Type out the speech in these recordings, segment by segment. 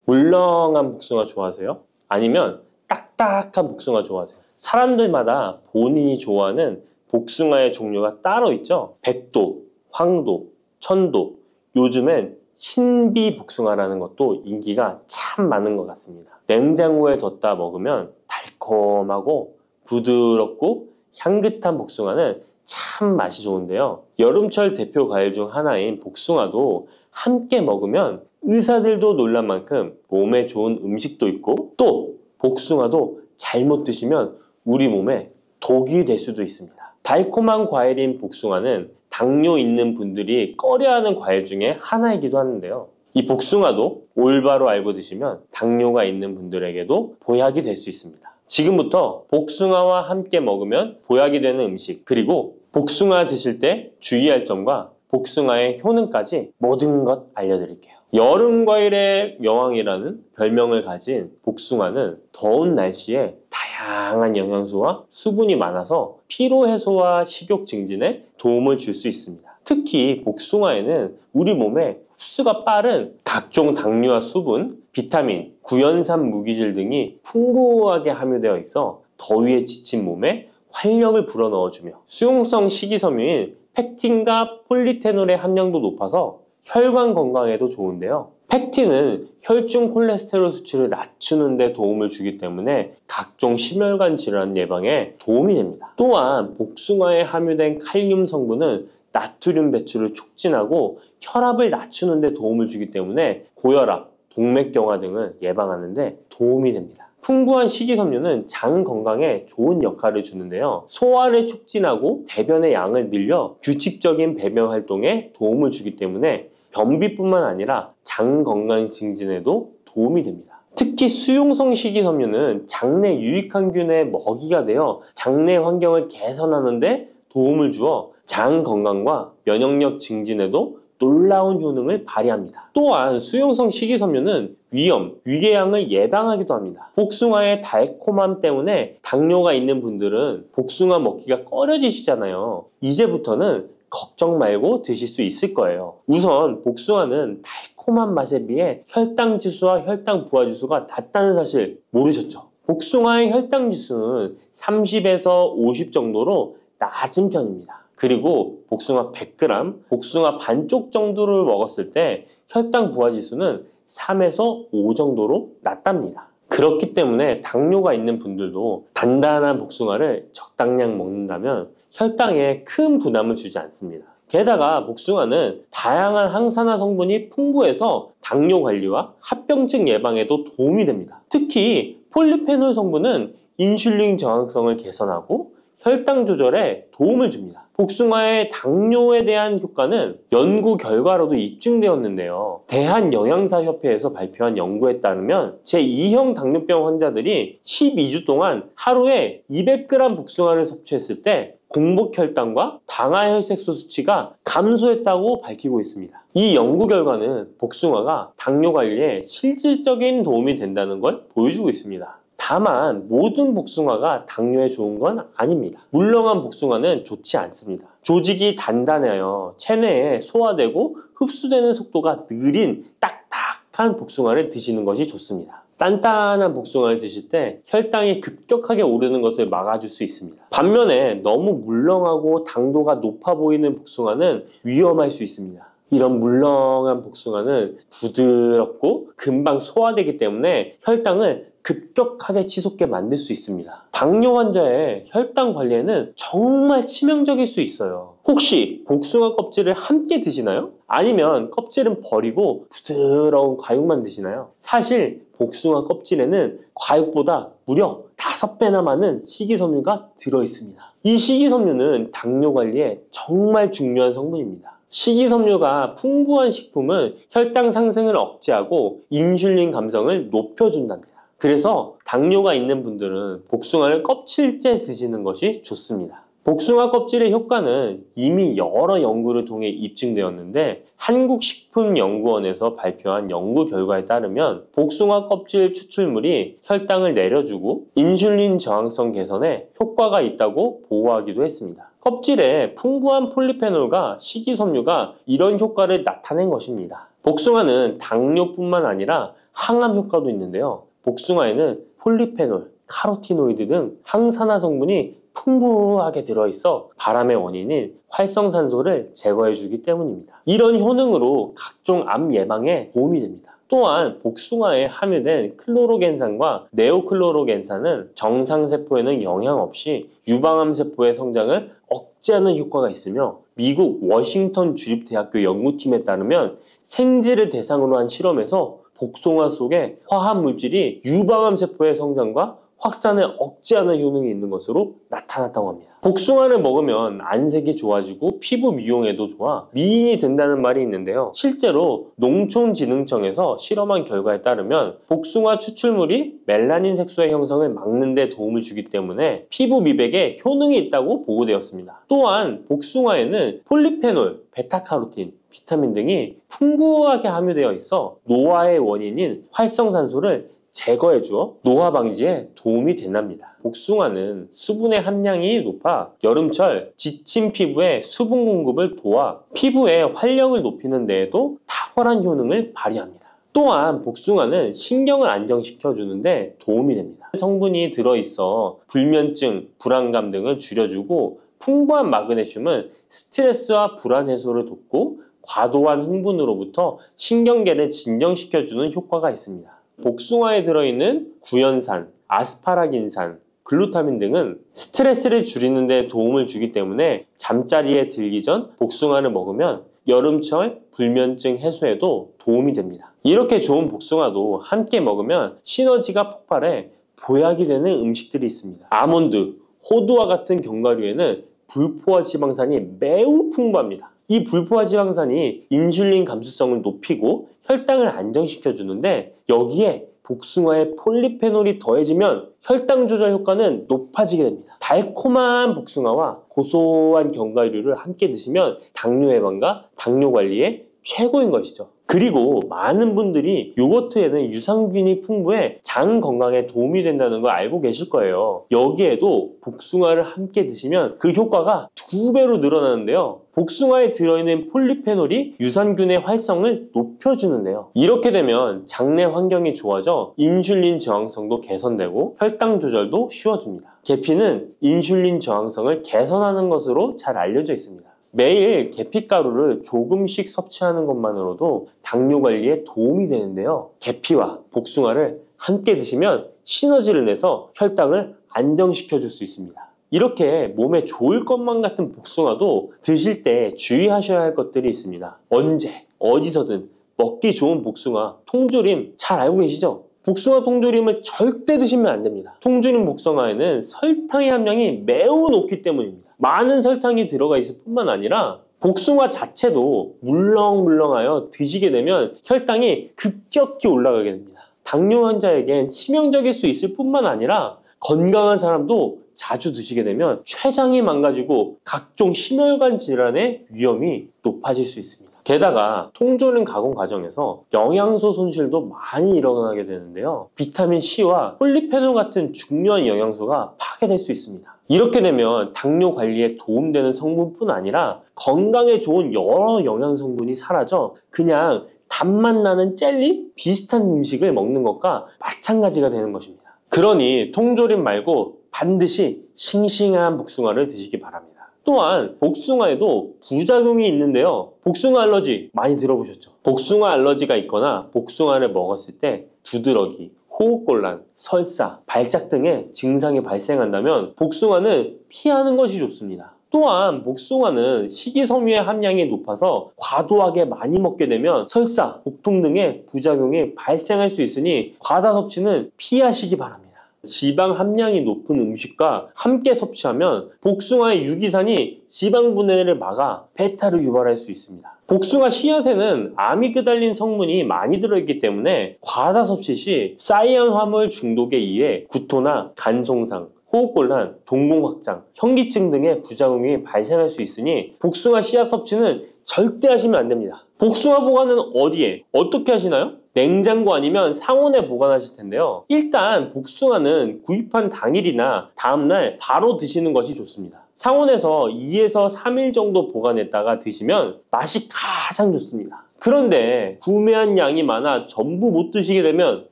물렁한 복숭아 좋아하세요? 아니면 딱딱한 복숭아 좋아하세요? 사람들마다 본인이 좋아하는 복숭아의 종류가 따로 있죠? 백도, 황도, 천도, 요즘엔 신비 복숭아라는 것도 인기가 참 많은 것 같습니다. 냉장고에 뒀다 먹으면 달콤하고 부드럽고 향긋한 복숭아는 참 맛이 좋은데요. 여름철 대표 과일 중 하나인 복숭아도 함께 먹으면 의사들도 놀랄 만큼 몸에 좋은 음식도 있고, 또 복숭아도 잘못 드시면 우리 몸에 독이 될 수도 있습니다. 달콤한 과일인 복숭아는 당뇨 있는 분들이 꺼려하는 과일 중에 하나이기도 하는데요. 이 복숭아도 올바로 알고 드시면 당뇨가 있는 분들에게도 보약이 될 수 있습니다. 지금부터 복숭아와 함께 먹으면 보약이 되는 음식, 그리고 복숭아 드실 때 주의할 점과 복숭아의 효능까지 모든 것 알려드릴게요. 여름 과일의 여왕이라는 별명을 가진 복숭아는 더운 날씨에 다양한 영양소와 수분이 많아서 피로 해소와 식욕 증진에 도움을 줄 수 있습니다. 특히 복숭아에는 우리 몸에 흡수가 빠른 각종 당류와 수분, 비타민, 구연산 무기질 등이 풍부하게 함유되어 있어 더위에 지친 몸에 활력을 불어넣어주며, 수용성 식이섬유인 펙틴과 폴리페놀의 함량도 높아서 혈관 건강에도 좋은데요. 펙틴은 혈중 콜레스테롤 수치를 낮추는 데 도움을 주기 때문에 각종 심혈관 질환 예방에 도움이 됩니다. 또한 복숭아에 함유된 칼륨 성분은 나트륨 배출을 촉진하고 혈압을 낮추는 데 도움을 주기 때문에 고혈압, 동맥경화 등을 예방하는 데 도움이 됩니다. 풍부한 식이섬유는 장 건강에 좋은 역할을 주는데요. 소화를 촉진하고 배변의 양을 늘려 규칙적인 배변 활동에 도움을 주기 때문에 변비뿐만 아니라 장 건강 증진에도 도움이 됩니다. 특히 수용성 식이섬유는 장내 유익항균의 먹이가 되어 장내 환경을 개선하는 데 도움을 주어 장 건강과 면역력 증진에도 놀라운 효능을 발휘합니다. 또한 수용성 식이섬유는 위염, 위궤양을 예방하기도 합니다. 복숭아의 달콤함 때문에 당뇨가 있는 분들은 복숭아 먹기가 꺼려지시잖아요. 이제부터는 걱정 말고 드실 수 있을 거예요. 우선 복숭아는 달콤한 맛에 비해 혈당 지수와 혈당 부하 지수가 낮다는 사실 모르셨죠? 복숭아의 혈당 지수는 30에서 50 정도로 낮은 편입니다. 그리고 복숭아 100g, 복숭아 반쪽 정도를 먹었을 때 혈당 부하 지수는 3에서 5 정도로 낮답니다. 그렇기 때문에 당뇨가 있는 분들도 단단한 복숭아를 적당량 먹는다면 혈당에 큰 부담을 주지 않습니다. 게다가 복숭아는 다양한 항산화 성분이 풍부해서 당뇨 관리와 합병증 예방에도 도움이 됩니다. 특히 폴리페놀 성분은 인슐린 저항성을 개선하고 혈당 조절에 도움을 줍니다. 복숭아의 당뇨에 대한 효과는 연구 결과로도 입증되었는데요. 대한영양사협회에서 발표한 연구에 따르면 제2형 당뇨병 환자들이 12주 동안 하루에 200g 복숭아를 섭취했을 때 공복 혈당과 당화혈색소 수치가 감소했다고 밝히고 있습니다. 이 연구 결과는 복숭아가 당뇨 관리에 실질적인 도움이 된다는 걸 보여주고 있습니다. 다만 모든 복숭아가 당뇨에 좋은 건 아닙니다. 물렁한 복숭아는 좋지 않습니다. 조직이 단단해요. 체내에 소화되고 흡수되는 속도가 느린 딱딱한 복숭아를 드시는 것이 좋습니다. 단단한 복숭아를 드실 때 혈당이 급격하게 오르는 것을 막아줄 수 있습니다. 반면에 너무 물렁하고 당도가 높아 보이는 복숭아는 위험할 수 있습니다. 이런 물렁한 복숭아는 부드럽고 금방 소화되기 때문에 혈당을 급격하게 치솟게 만들 수 있습니다. 당뇨 환자의 혈당 관리에는 정말 치명적일 수 있어요. 혹시 복숭아 껍질을 함께 드시나요? 아니면 껍질은 버리고 부드러운 과육만 드시나요? 사실 복숭아 껍질에는 과육보다 무려 5배나 많은 식이섬유가 들어있습니다. 이 식이섬유는 당뇨 관리에 정말 중요한 성분입니다. 식이섬유가 풍부한 식품은 혈당 상승을 억제하고 인슐린 감성을 높여준답니다. 그래서 당뇨가 있는 분들은 복숭아를 껍질째 드시는 것이 좋습니다. 복숭아 껍질의 효과는 이미 여러 연구를 통해 입증되었는데 한국식품연구원에서 발표한 연구 결과에 따르면 복숭아 껍질 추출물이 혈당을 내려주고 인슐린 저항성 개선에 효과가 있다고 보고하기도 했습니다. 껍질에 풍부한 폴리페놀과 식이섬유가 이런 효과를 나타낸 것입니다. 복숭아는 당뇨뿐만 아니라 항암 효과도 있는데요. 복숭아에는 폴리페놀, 카로티노이드 등 항산화 성분이 풍부하게 들어있어 바람의 원인인 활성산소를 제거해주기 때문입니다. 이런 효능으로 각종 암 예방에 도움이 됩니다. 또한 복숭아에 함유된 클로로겐산과 네오클로로겐산은 정상세포에는 영향 없이 유방암 세포의 성장을 억제하는 효과가 있으며, 미국 워싱턴 주립대학교 연구팀에 따르면 생쥐를 대상으로 한 실험에서 복숭아 속에 화합물질이 유방암 세포의 성장과 확산을 억제하는 효능이 있는 것으로 나타났다고 합니다. 복숭아를 먹으면 안색이 좋아지고 피부 미용에도 좋아 미인이 된다는 말이 있는데요. 실제로 농촌진흥청에서 실험한 결과에 따르면 복숭아 추출물이 멜라닌 색소의 형성을 막는 데 도움을 주기 때문에 피부 미백에 효능이 있다고 보고되었습니다. 또한 복숭아에는 폴리페놀, 베타카로틴, 비타민 등이 풍부하게 함유되어 있어 노화의 원인인 활성산소를 제거해주어 노화 방지에 도움이 된답니다. 복숭아는 수분의 함량이 높아 여름철 지친 피부에 수분 공급을 도와 피부의 활력을 높이는 데에도 탁월한 효능을 발휘합니다. 또한 복숭아는 신경을 안정시켜 주는데 도움이 됩니다. 성분이 들어있어 불면증, 불안감 등을 줄여주고, 풍부한 마그네슘은 스트레스와 불안 해소를 돕고 과도한 흥분으로부터 신경계를 진정시켜주는 효과가 있습니다. 복숭아에 들어있는 구연산, 아스파라긴산, 글루타민 등은 스트레스를 줄이는 데 도움을 주기 때문에 잠자리에 들기 전 복숭아를 먹으면 여름철 불면증 해소에도 도움이 됩니다. 이렇게 좋은 복숭아도 함께 먹으면 시너지가 폭발해 보약이 되는 음식들이 있습니다. 아몬드, 호두와 같은 견과류에는 불포화 지방산이 매우 풍부합니다. 이 불포화 지방산이 인슐린 감수성을 높이고 혈당을 안정시켜 주는데, 여기에 복숭아의 폴리페놀이 더해지면 혈당 조절 효과는 높아지게 됩니다. 달콤한 복숭아와 고소한 견과류를 함께 드시면 당뇨 예방과 당뇨 관리에 최고인 것이죠. 그리고 많은 분들이 요거트에는 유산균이 풍부해 장 건강에 도움이 된다는 걸 알고 계실 거예요. 여기에도 복숭아를 함께 드시면 그 효과가 2배로 늘어나는데요. 복숭아에 들어있는 폴리페놀이 유산균의 활성을 높여주는데요. 이렇게 되면 장내 환경이 좋아져 인슐린 저항성도 개선되고 혈당 조절도 쉬워집니다. 계피는 인슐린 저항성을 개선하는 것으로 잘 알려져 있습니다. 매일 계피가루를 조금씩 섭취하는 것만으로도 당뇨 관리에 도움이 되는데요. 계피와 복숭아를 함께 드시면 시너지를 내서 혈당을 안정시켜 줄 수 있습니다. 이렇게 몸에 좋을 것만 같은 복숭아도 드실 때 주의하셔야 할 것들이 있습니다. 언제, 어디서든 먹기 좋은 복숭아, 통조림 잘 알고 계시죠? 복숭아 통조림을 절대 드시면 안 됩니다. 통조림 복숭아에는 설탕의 함량이 매우 높기 때문입니다. 많은 설탕이 들어가 있을 뿐만 아니라 복숭아 자체도 물렁물렁하여 드시게 되면 혈당이 급격히 올라가게 됩니다. 당뇨 환자에겐 치명적일 수 있을 뿐만 아니라 건강한 사람도 자주 드시게 되면 췌장이 망가지고 각종 심혈관 질환의 위험이 높아질 수 있습니다. 게다가 통조림 가공 과정에서 영양소 손실도 많이 일어나게 되는데요. 비타민 C와 폴리페놀 같은 중요한 영양소가 파괴될 수 있습니다. 이렇게 되면 당뇨 관리에 도움되는 성분뿐 아니라 건강에 좋은 여러 영양 성분이 사라져 그냥 단맛 나는 젤리 비슷한 음식을 먹는 것과 마찬가지가 되는 것입니다. 그러니 통조림 말고 반드시 싱싱한 복숭아를 드시기 바랍니다. 또한 복숭아에도 부작용이 있는데요. 복숭아 알러지 많이 들어보셨죠? 복숭아 알러지가 있거나 복숭아를 먹었을 때 두드러기, 호흡곤란, 설사, 발작 등의 증상이 발생한다면 복숭아는 피하는 것이 좋습니다. 또한 복숭아는 식이섬유의 함량이 높아서 과도하게 많이 먹게 되면 설사, 복통 등의 부작용이 발생할 수 있으니 과다 섭취는 피하시기 바랍니다. 지방 함량이 높은 음식과 함께 섭취하면 복숭아의 유기산이 지방 분해를 막아 배탈을 유발할 수 있습니다. 복숭아 씨앗에는 아미그달린 성분이 많이 들어있기 때문에 과다 섭취 시 사이안 화물 중독에 의해 구토나 간 손상, 호흡곤란, 동공 확장, 현기증 등의 부작용이 발생할 수 있으니 복숭아 씨앗 섭취는 절대 하시면 안 됩니다. 복숭아 보관은 어디에, 어떻게 하시나요? 냉장고 아니면 상온에 보관하실 텐데요. 일단 복숭아는 구입한 당일이나 다음날 바로 드시는 것이 좋습니다. 상온에서 2에서 3일 정도 보관했다가 드시면 맛이 가장 좋습니다. 그런데 구매한 양이 많아 전부 못 드시게 되면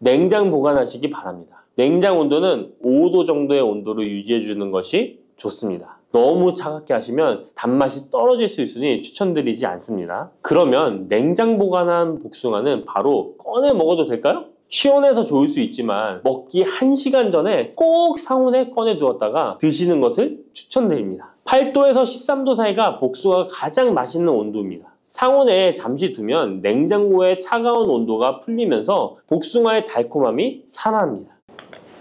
냉장 보관하시기 바랍니다. 냉장 온도는 5도 정도의 온도로 유지해 주는 것이 좋습니다. 너무 차갑게 하시면 단맛이 떨어질 수 있으니 추천드리지 않습니다. 그러면 냉장 보관한 복숭아는 바로 꺼내 먹어도 될까요? 시원해서 좋을 수 있지만 먹기 1시간 전에 꼭 상온에 꺼내 두었다가 드시는 것을 추천드립니다. 8도에서 13도 사이가 복숭아가 가장 맛있는 온도입니다. 상온에 잠시 두면 냉장고의 차가운 온도가 풀리면서 복숭아의 달콤함이 살아납니다.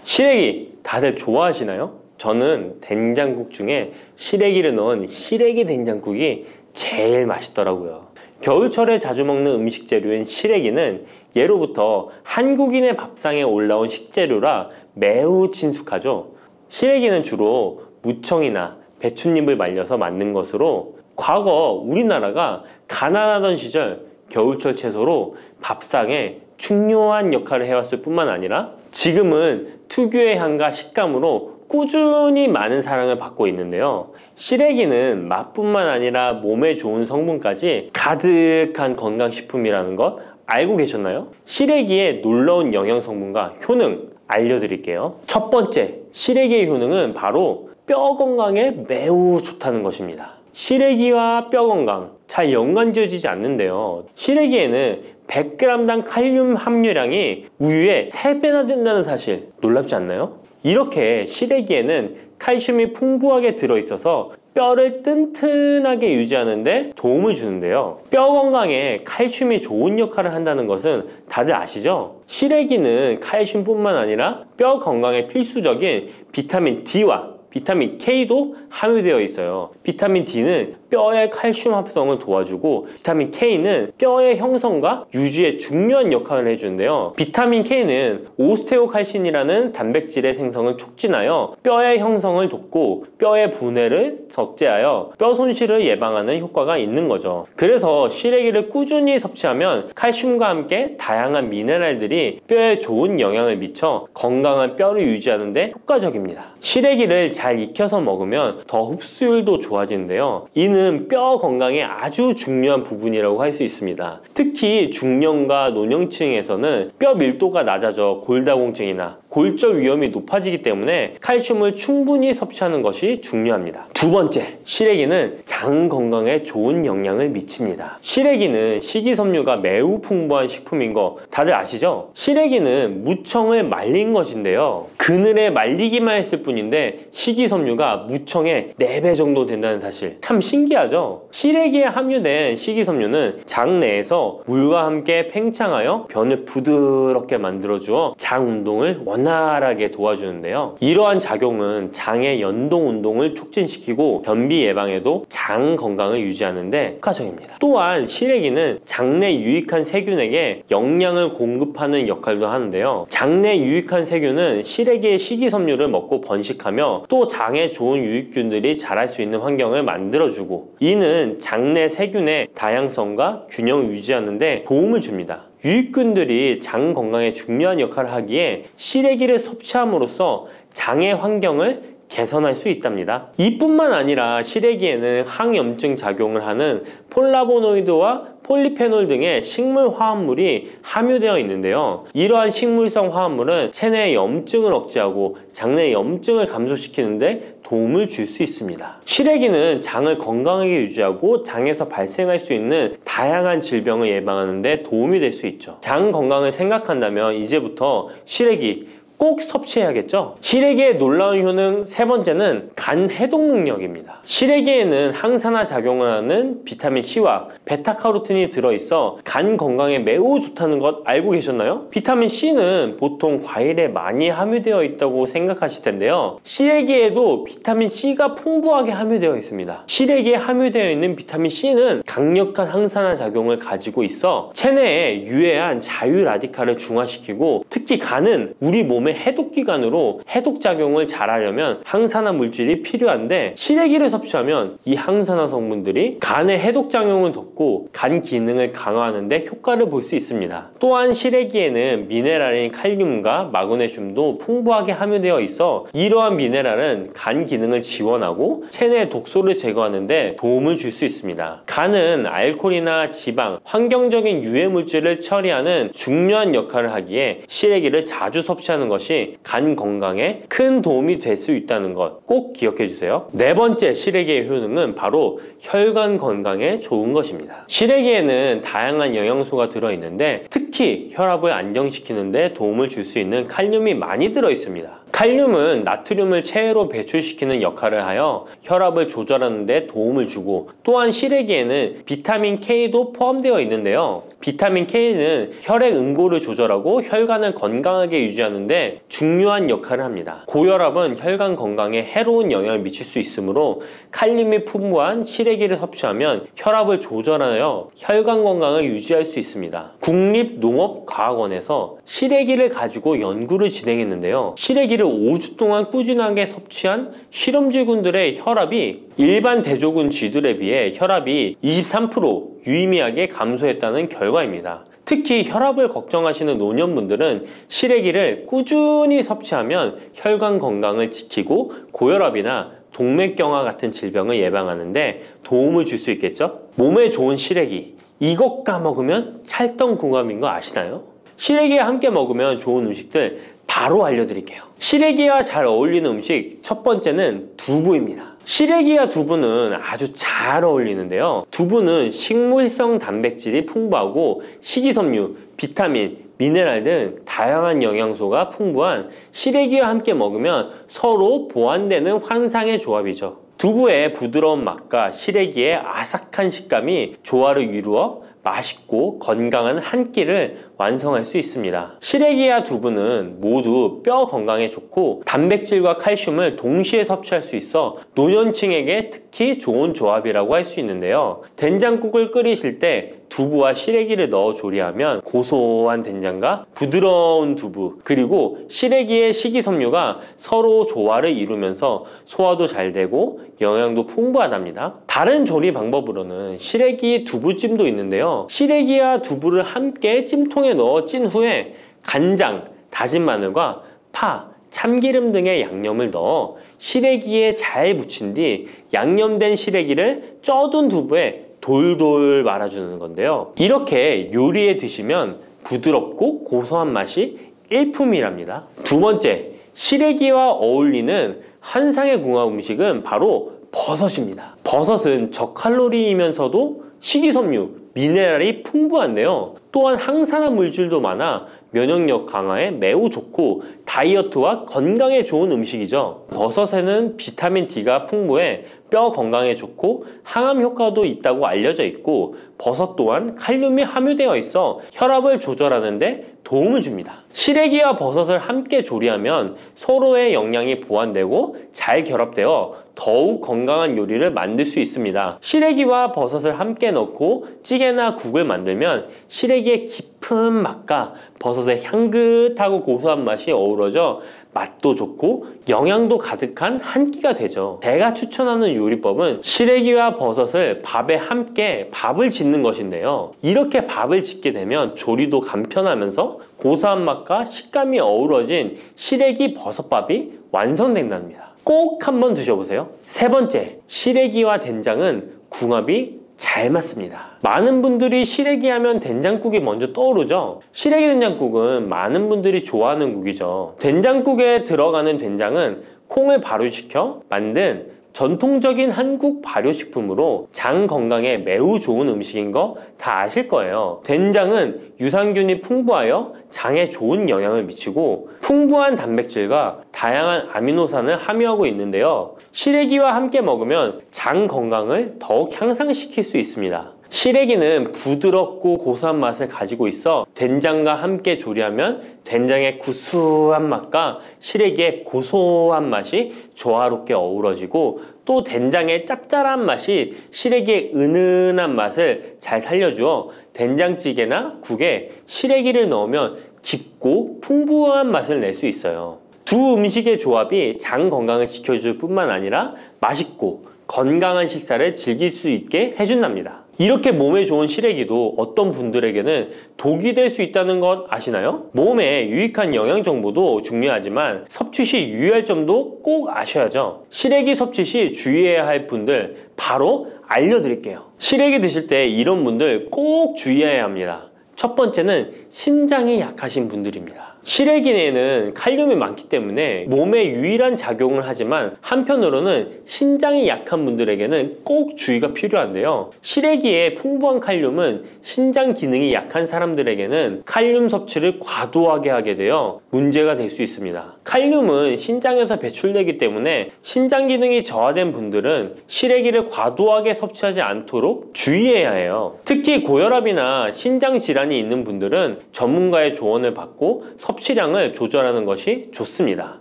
시래기 다들 좋아하시나요? 저는 된장국 중에 시래기를 넣은 시래기 된장국이 제일 맛있더라고요. 겨울철에 자주 먹는 음식 재료인 시래기는 예로부터 한국인의 밥상에 올라온 식재료라 매우 친숙하죠. 시래기는 주로 무청이나 배춧잎을 말려서 만든 것으로 과거 우리나라가 가난하던 시절 겨울철 채소로 밥상에 중요한 역할을 해왔을 뿐만 아니라 지금은 특유의 향과 식감으로 꾸준히 많은 사랑을 받고 있는데요. 시래기는 맛뿐만 아니라 몸에 좋은 성분까지 가득한 건강식품이라는 것 알고 계셨나요? 시래기의 놀라운 영양 성분과 효능 알려드릴게요. 첫 번째, 시래기의 효능은 바로 뼈 건강에 매우 좋다는 것입니다. 시래기와 뼈 건강 잘 연관지어지지 않는데요. 시래기에는 100g당 칼륨 함유량이 우유의 3배나 된다는 사실 놀랍지 않나요? 이렇게 시래기에는 칼슘이 풍부하게 들어있어서 뼈를 튼튼하게 유지하는 데 도움을 주는데요. 뼈 건강에 칼슘이 좋은 역할을 한다는 것은 다들 아시죠? 시래기는 칼슘뿐만 아니라 뼈 건강에 필수적인 비타민 D와 비타민 K도 함유되어 있어요. 비타민 D는 뼈의 칼슘 합성을 도와주고 비타민 K는 뼈의 형성과 유지에 중요한 역할을 해주는데요. 비타민 K는 오스테오칼신이라는 단백질의 생성을 촉진하여 뼈의 형성을 돕고 뼈의 분해를 억제하여 뼈 손실을 예방하는 효과가 있는 거죠. 그래서 시래기를 꾸준히 섭취하면 칼슘과 함께 다양한 미네랄들이 뼈에 좋은 영향을 미쳐 건강한 뼈를 유지하는 데 효과적입니다. 시래기를 잘 익혀서 먹으면 더 흡수율도 좋아지는데요. 이는 뼈 건강에 아주 중요한 부분이라고 할 수 있습니다. 특히 중년과 노년층에서는 뼈 밀도가 낮아져 골다공증이나 골절 위험이 높아지기 때문에 칼슘을 충분히 섭취하는 것이 중요합니다. 두 번째, 시래기는 장 건강에 좋은 영향을 미칩니다. 시래기는 식이섬유가 매우 풍부한 식품인 거 다들 아시죠? 시래기는 무청을 말린 것인데요. 그늘에 말리기만 했을 뿐인데 식이섬유가 무청의 4배 정도 된다는 사실 참 신기하죠? 시래기에 함유된 식이섬유는 장 내에서 물과 함께 팽창하여 변을 부드럽게 만들어주어 장 운동을 원활하게 도와주는데요. 이러한 작용은 장의 연동 운동을 촉진시키고 변비 예방에도 장 건강을 유지하는 데 효과적입니다. 또한 시래기는 장내 유익한 세균에게 영양을 공급하는 역할도 하는데요. 장내 유익한 세균은 시래기의 식이섬유를 먹고 번식하며 또 장에 좋은 유익균들이 자랄 수 있는 환경을 만들어주고 이는 장내 세균의 다양성과 균형을 유지하는 데 도움을 줍니다. 유익균들이 장 건강에 중요한 역할을 하기에 시래기를 섭취함으로써 장의 환경을 개선할 수 있답니다. 이뿐만 아니라 시래기에는 항염증 작용을 하는 폴라보노이드와 폴리페놀 등의 식물 화합물이 함유되어 있는데요. 이러한 식물성 화합물은 체내의 염증을 억제하고 장내 염증을 감소시키는 데 도움을 줄 수 있습니다. 시래기는 장을 건강하게 유지하고 장에서 발생할 수 있는 다양한 질병을 예방하는 데 도움이 될 수 있죠. 장 건강을 생각한다면 이제부터 시래기 꼭 섭취해야겠죠? 시래기의 놀라운 효능 세 번째는 간 해독 능력입니다. 시래기에는 항산화 작용을 하는 비타민 C와 베타카로틴이 들어있어 간 건강에 매우 좋다는 것 알고 계셨나요? 비타민 C는 보통 과일에 많이 함유되어 있다고 생각하실 텐데요. 시래기에도 비타민 C가 풍부하게 함유되어 있습니다. 시래기에 함유되어 있는 비타민 C는 강력한 항산화 작용을 가지고 있어 체내에 유해한 자유 라디칼을 중화시키고 특히 간은 우리 몸에 몸의 해독기관으로 해독작용을 잘하려면 항산화 물질이 필요한데, 시래기를 섭취하면 이 항산화 성분들이 간의 해독작용을 돕고 간 기능을 강화하는 데 효과를 볼 수 있습니다. 또한 시래기에는 미네랄인 칼륨과 마그네슘도 풍부하게 함유되어 있어 이러한 미네랄은 간 기능을 지원하고 체내 독소를 제거하는 데 도움을 줄 수 있습니다. 간은 알코올이나 지방, 환경적인 유해 물질을 처리하는 중요한 역할을 하기에 시래기를 자주 섭취하는 것이 간 건강에 큰 도움이 될 수 있다는 것 꼭 기억해 주세요. 네 번째 시래기의 효능은 바로 혈관 건강에 좋은 것입니다. 시래기에는 다양한 영양소가 들어있는데 특히 혈압을 안정시키는 데 도움을 줄 수 있는 칼륨이 많이 들어있습니다. 칼륨은 나트륨을 체외로 배출시키는 역할을 하여 혈압을 조절하는 데 도움을 주고, 또한 시래기에는 비타민 K도 포함되어 있는데요. 비타민 K는 혈액 응고를 조절하고 혈관을 건강하게 유지하는 데 중요한 역할을 합니다. 고혈압은 혈관 건강에 해로운 영향을 미칠 수 있으므로 칼륨이 풍부한 시래기를 섭취하면 혈압을 조절하여 혈관 건강을 유지할 수 있습니다. 국립농업과학원에서 시래기를 가지고 연구를 진행했는데요. 시래기를 5주 동안 꾸준하게 섭취한 실험쥐군들의 혈압이 일반 대조군 쥐들에 비해 혈압이 23% 유의미하게 감소했다는 결과입니다. 특히 혈압을 걱정하시는 노년분들은 시래기를 꾸준히 섭취하면 혈관 건강을 지키고 고혈압이나 동맥경화 같은 질병을 예방하는 데 도움을 줄 수 있겠죠? 몸에 좋은 시래기, 이것 까먹으면 찰떡궁합인 거 아시나요? 시래기와 함께 먹으면 좋은 음식들 바로 알려드릴게요. 시래기와 잘 어울리는 음식 첫 번째는 두부입니다. 시래기와 두부는 아주 잘 어울리는데요. 두부는 식물성 단백질이 풍부하고 식이섬유, 비타민, 미네랄 등 다양한 영양소가 풍부한 시래기와 함께 먹으면 서로 보완되는 환상의 조합이죠. 두부의 부드러운 맛과 시래기의 아삭한 식감이 조화를 이루어 맛있고 건강한 한 끼를 완성할 수 있습니다. 시래기와 두부는 모두 뼈 건강에 좋고 단백질과 칼슘을 동시에 섭취할 수 있어 노년층에게 특히 좋은 조합이라고 할 수 있는데요. 된장국을 끓이실 때 두부와 시래기를 넣어 조리하면 고소한 된장과 부드러운 두부, 그리고 시래기의 식이섬유가 서로 조화를 이루면서 소화도 잘 되고 영양도 풍부하답니다. 다른 조리 방법으로는 시래기 두부찜도 있는데요. 시래기와 두부를 함께 찜통에 넣어 찐 후에 간장, 다진 마늘과 파, 참기름 등의 양념을 넣어 시래기에 잘 묻힌 뒤 양념된 시래기를 쪄둔 두부에 돌돌 말아주는 건데요. 이렇게 요리에 드시면 부드럽고 고소한 맛이 일품이랍니다. 두 번째, 시래기와 어울리는 한상의 궁합 음식은 바로 버섯입니다. 버섯은 저칼로리이면서도 식이섬유, 미네랄이 풍부한데요. 또한 항산화 물질도 많아 면역력 강화에 매우 좋고 다이어트와 건강에 좋은 음식이죠. 버섯에는 비타민 D가 풍부해 뼈 건강에 좋고 항암 효과도 있다고 알려져 있고, 버섯 또한 칼륨이 함유되어 있어 혈압을 조절하는 데 도움을 줍니다. 시래기와 버섯을 함께 조리하면 서로의 영양이 보완되고 잘 결합되어 더욱 건강한 요리를 만들 수 있습니다. 시래기와 버섯을 함께 넣고 찌개나 국을 만들면 시래기의 깊은 맛과 버섯의 향긋하고 고소한 맛이 어우러져 맛도 좋고 영양도 가득한 한 끼가 되죠. 제가 추천하는 요리법은 시래기와 버섯을 밥에 함께 밥을 짓는 것인데요. 이렇게 밥을 짓게 되면 조리도 간편하면서 고소한 맛과 식감이 어우러진 시래기 버섯밥이 완성된답니다. 꼭 한번 드셔보세요. 세 번째, 시래기와 된장은 궁합이 잘 맞습니다. 많은 분들이 시래기 하면 된장국이 먼저 떠오르죠. 시래기 된장국은 많은 분들이 좋아하는 국이죠. 된장국에 들어가는 된장은 콩을 발효시켜 만든 전통적인 한국 발효식품으로 장 건강에 매우 좋은 음식인 거 다 아실 거예요. 된장은 유산균이 풍부하여 장에 좋은 영향을 미치고 풍부한 단백질과 다양한 아미노산을 함유하고 있는데요. 시래기와 함께 먹으면 장 건강을 더욱 향상시킬 수 있습니다. 시래기는 부드럽고 고소한 맛을 가지고 있어 된장과 함께 조리하면 된장의 구수한 맛과 시래기의 고소한 맛이 조화롭게 어우러지고, 또 된장의 짭짤한 맛이 시래기의 은은한 맛을 잘 살려주어 된장찌개나 국에 시래기를 넣으면 깊고 풍부한 맛을 낼 수 있어요. 두 음식의 조합이 장 건강을 지켜줄 뿐만 아니라 맛있고 건강한 식사를 즐길 수 있게 해준답니다. 이렇게 몸에 좋은 시래기도 어떤 분들에게는 독이 될 수 있다는 것 아시나요? 몸에 유익한 영양 정보도 중요하지만 섭취 시 유의할 점도 꼭 아셔야죠. 시래기 섭취 시 주의해야 할 분들 바로 알려드릴게요. 시래기 드실 때 이런 분들 꼭 주의해야 합니다. 첫 번째는 신장이 약하신 분들입니다. 시래기 내에는 칼륨이 많기 때문에 몸에 유일한 작용을 하지만 한편으로는 신장이 약한 분들에게는 꼭 주의가 필요한데요. 시래기의 풍부한 칼륨은 신장 기능이 약한 사람들에게는 칼륨 섭취를 과도하게 하게 되어 문제가 될 수 있습니다. 칼륨은 신장에서 배출되기 때문에 신장 기능이 저하된 분들은 시래기를 과도하게 섭취하지 않도록 주의해야 해요. 특히 고혈압이나 신장 질환이 있는 분들은 전문가의 조언을 받고 섭취량을 조절하는 것이 좋습니다.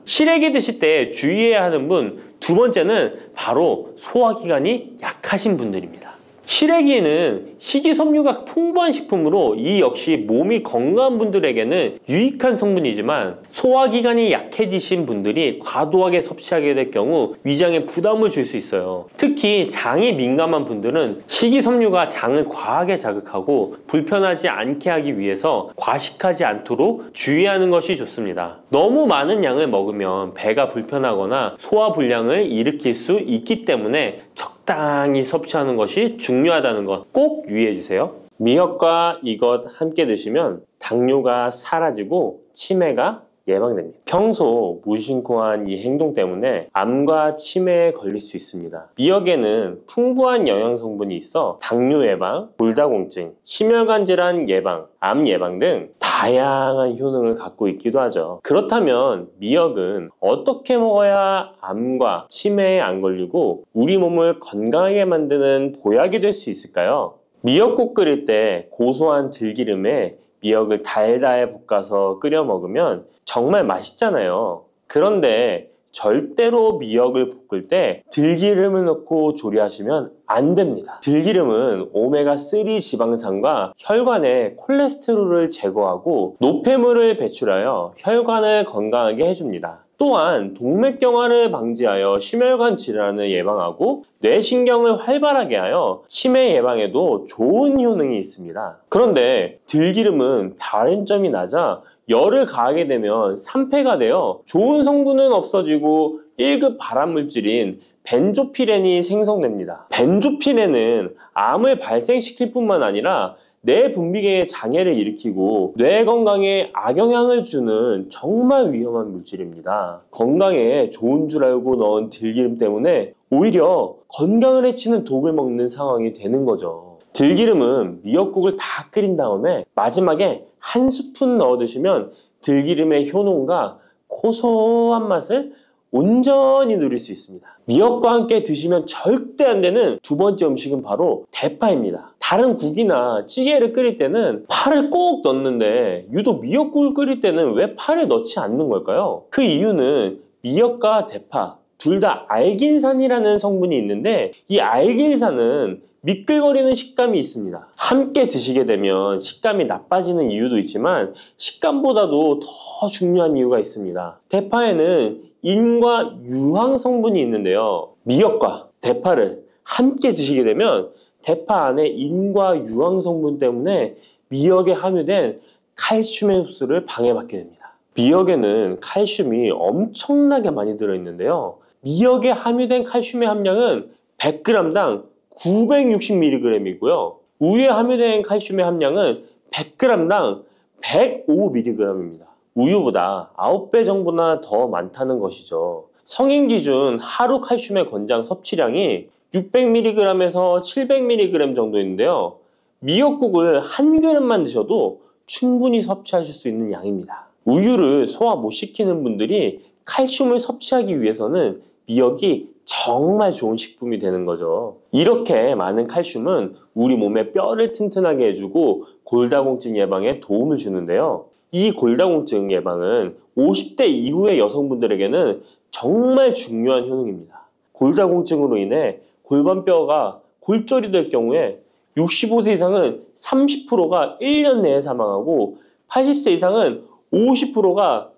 시래기 드실 때 주의해야 하는 분 두 번째는 바로 소화기관이 약하신 분들입니다. 시래기는 식이섬유가 풍부한 식품으로 이 역시 몸이 건강한 분들에게는 유익한 성분이지만 소화기관이 약해지신 분들이 과도하게 섭취하게 될 경우 위장에 부담을 줄 수 있어요. 특히 장이 민감한 분들은 식이섬유가 장을 과하게 자극하고 불편하지 않게 하기 위해서 과식하지 않도록 주의하는 것이 좋습니다. 너무 많은 양을 먹으면 배가 불편하거나 소화불량을 일으킬 수 있기 때문에 적당히 섭취하는 것이 중요하다는 것 꼭 유의해 주세요. 미역과 이것 함께 드시면 당뇨가 사라지고 치매가 예방됩니다. 평소 무심코한 이 행동 때문에 암과 치매에 걸릴 수 있습니다. 미역에는 풍부한 영양 성분이 있어 당뇨 예방, 골다공증, 심혈관 질환 예방, 암 예방 등 다양한 효능을 갖고 있기도 하죠. 그렇다면 미역은 어떻게 먹어야 암과 치매에 안 걸리고 우리 몸을 건강하게 만드는 보약이 될 수 있을까요? 미역국 끓일 때 고소한 들기름에 미역을 달달 볶아서 끓여 먹으면 정말 맛있잖아요. 그런데 절대로 미역을 볶을 때 들기름을 넣고 조리하시면 안 됩니다. 들기름은 오메가3 지방산과 혈관의 콜레스테롤을 제거하고 노폐물을 배출하여 혈관을 건강하게 해줍니다. 또한 동맥경화를 방지하여 심혈관 질환을 예방하고 뇌신경을 활발하게 하여 치매 예방에도 좋은 효능이 있습니다. 그런데 들기름은 다른 점이 낮아 열을 가하게 되면 산패가 되어 좋은 성분은 없어지고 1급 발암물질인 벤조피렌이 생성됩니다. 벤조피렌은 암을 발생시킬 뿐만 아니라 뇌 분비계의 장애를 일으키고 뇌 건강에 악영향을 주는 정말 위험한 물질입니다. 건강에 좋은 줄 알고 넣은 들기름 때문에 오히려 건강을 해치는 독을 먹는 상황이 되는 거죠. 들기름은 미역국을 다 끓인 다음에 마지막에 한 스푼 넣어 드시면 들기름의 효능과 고소한 맛을 온전히 누릴 수 있습니다. 미역과 함께 드시면 절대 안 되는 두 번째 음식은 바로 대파입니다. 다른 국이나 찌개를 끓일 때는 파를 꼭 넣는데 유독 미역국을 끓일 때는 왜 파를 넣지 않는 걸까요? 그 이유는 미역과 대파 둘 다 알긴산이라는 성분이 있는데 이 알긴산은 미끌거리는 식감이 있습니다. 함께 드시게 되면 식감이 나빠지는 이유도 있지만 식감보다도 더 중요한 이유가 있습니다. 대파에는 인과 유황 성분이 있는데요. 미역과 대파를 함께 드시게 되면 대파 안에 인과 유황 성분 때문에 미역에 함유된 칼슘의 흡수를 방해받게 됩니다. 미역에는 칼슘이 엄청나게 많이 들어있는데요. 미역에 함유된 칼슘의 함량은 100g당 960mg이고요. 우유에 함유된 칼슘의 함량은 100g당 105mg입니다. 우유보다 9배 정도나 더 많다는 것이죠. 성인 기준 하루 칼슘의 권장 섭취량이 600mg에서 700mg 정도인데요. 미역국을 한 그릇만 드셔도 충분히 섭취하실 수 있는 양입니다. 우유를 소화 못 시키는 분들이 칼슘을 섭취하기 위해서는 미역이 정말 좋은 식품이 되는 거죠. 이렇게 많은 칼슘은 우리 몸의 뼈를 튼튼하게 해주고 골다공증 예방에 도움을 주는데요. 이 골다공증 예방은 50대 이후의 여성분들에게는 정말 중요한 효능입니다. 골다공증으로 인해 골반뼈가 골절이 될 경우에 65세 이상은 30%가 1년 내에 사망하고 80세 이상은 50%가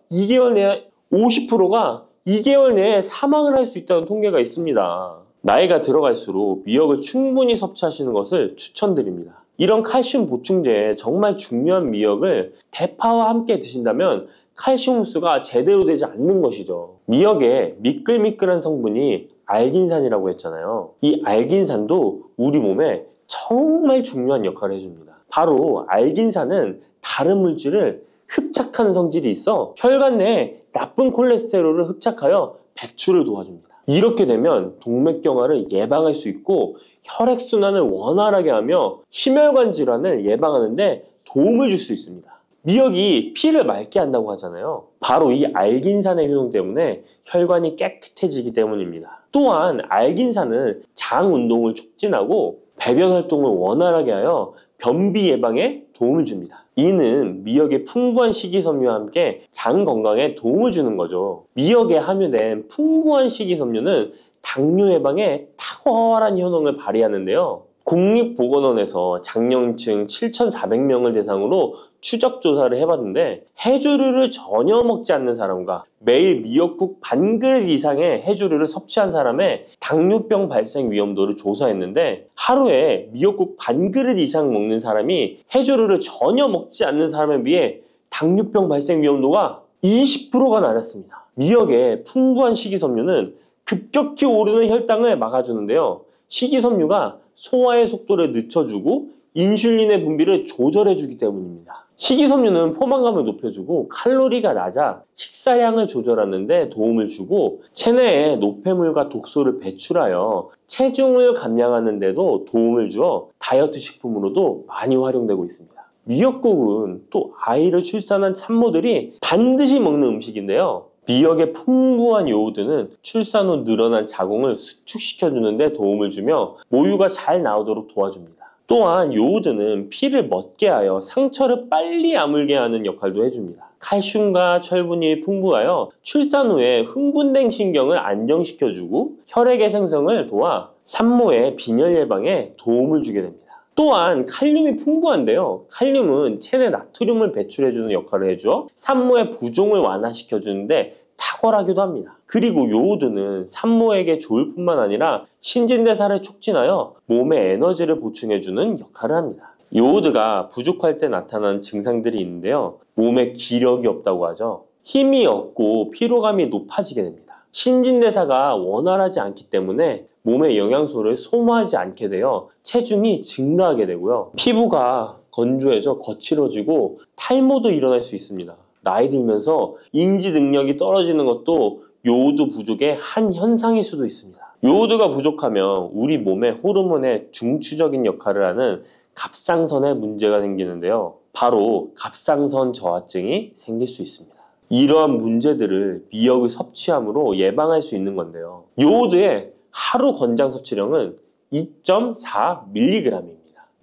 2개월 내에 사망을 할 수 있다는 통계가 있습니다. 나이가 들어갈수록 미역을 충분히 섭취하시는 것을 추천드립니다. 이런 칼슘 보충제에 정말 중요한 미역을 대파와 함께 드신다면 칼슘 흡수가 제대로 되지 않는 것이죠. 미역에 미끌미끌한 성분이 알긴산이라고 했잖아요. 이 알긴산도 우리 몸에 정말 중요한 역할을 해줍니다. 바로 알긴산은 다른 물질을 흡착하는 성질이 있어 혈관 내에 나쁜 콜레스테롤을 흡착하여 배출을 도와줍니다. 이렇게 되면 동맥경화를 예방할 수 있고 혈액순환을 원활하게 하며 심혈관 질환을 예방하는 데 도움을 줄 수 있습니다. 미역이 피를 맑게 한다고 하잖아요. 바로 이 알긴산의 효능 때문에 혈관이 깨끗해지기 때문입니다. 또한 알긴산은 장 운동을 촉진하고 배변 활동을 원활하게 하여 변비 예방에 도움을 줍니다. 이는 미역의 풍부한 식이섬유와 함께 장 건강에 도움을 주는 거죠. 미역에 함유된 풍부한 식이섬유는 당뇨 예방에 탁월한 효능을 발휘하는데요. 국립보건원에서 장년층 7,400명을 대상으로 추적 조사를 해봤는데 해조류를 전혀 먹지 않는 사람과 매일 미역국 반 그릇 이상의 해조류를 섭취한 사람의 당뇨병 발생 위험도를 조사했는데 하루에 미역국 반 그릇 이상 먹는 사람이 해조류를 전혀 먹지 않는 사람에 비해 당뇨병 발생 위험도가 20%가 낮았습니다. 미역의 풍부한 식이섬유는 급격히 오르는 혈당을 막아주는데요. 식이섬유가 소화의 속도를 늦춰주고 인슐린의 분비를 조절해주기 때문입니다. 식이섬유는 포만감을 높여주고 칼로리가 낮아 식사량을 조절하는 데 도움을 주고 체내에 노폐물과 독소를 배출하여 체중을 감량하는 데도 도움을 주어 다이어트 식품으로도 많이 활용되고 있습니다. 미역국은 또 아이를 출산한 산모들이 반드시 먹는 음식인데요. 미역의 풍부한 요오드는 출산 후 늘어난 자궁을 수축시켜주는 데 도움을 주며 모유가 잘 나오도록 도와줍니다. 또한 요오드는 피를 멎게 하여 상처를 빨리 아물게 하는 역할도 해줍니다. 칼슘과 철분이 풍부하여 출산 후에 흥분된 신경을 안정시켜주고 혈액의 생성을 도와 산모의 빈혈 예방에 도움을 주게 됩니다. 또한 칼륨이 풍부한데요. 칼륨은 체내 나트륨을 배출해주는 역할을 해줘 산모의 부종을 완화시켜주는데 탁월하기도 합니다. 그리고 요오드는 산모에게 좋을 뿐만 아니라 신진대사를 촉진하여 몸에 에너지를 보충해주는 역할을 합니다. 요오드가 부족할 때 나타나는 증상들이 있는데요. 몸에 기력이 없다고 하죠. 힘이 없고 피로감이 높아지게 됩니다. 신진대사가 원활하지 않기 때문에 몸의 영양소를 소모하지 않게 되어 체중이 증가하게 되고요. 피부가 건조해져 거칠어지고 탈모도 일어날 수 있습니다. 나이 들면서 인지 능력이 떨어지는 것도 요오드 부족의 한 현상일 수도 있습니다. 요오드가 부족하면 우리 몸의 호르몬의 중추적인 역할을 하는 갑상선에 문제가 생기는데요. 바로 갑상선 저하증이 생길 수 있습니다. 이러한 문제들을 미역을 섭취함으로 예방할 수 있는 건데요. 요오드의 하루 권장 섭취량은 2.4mg입니다.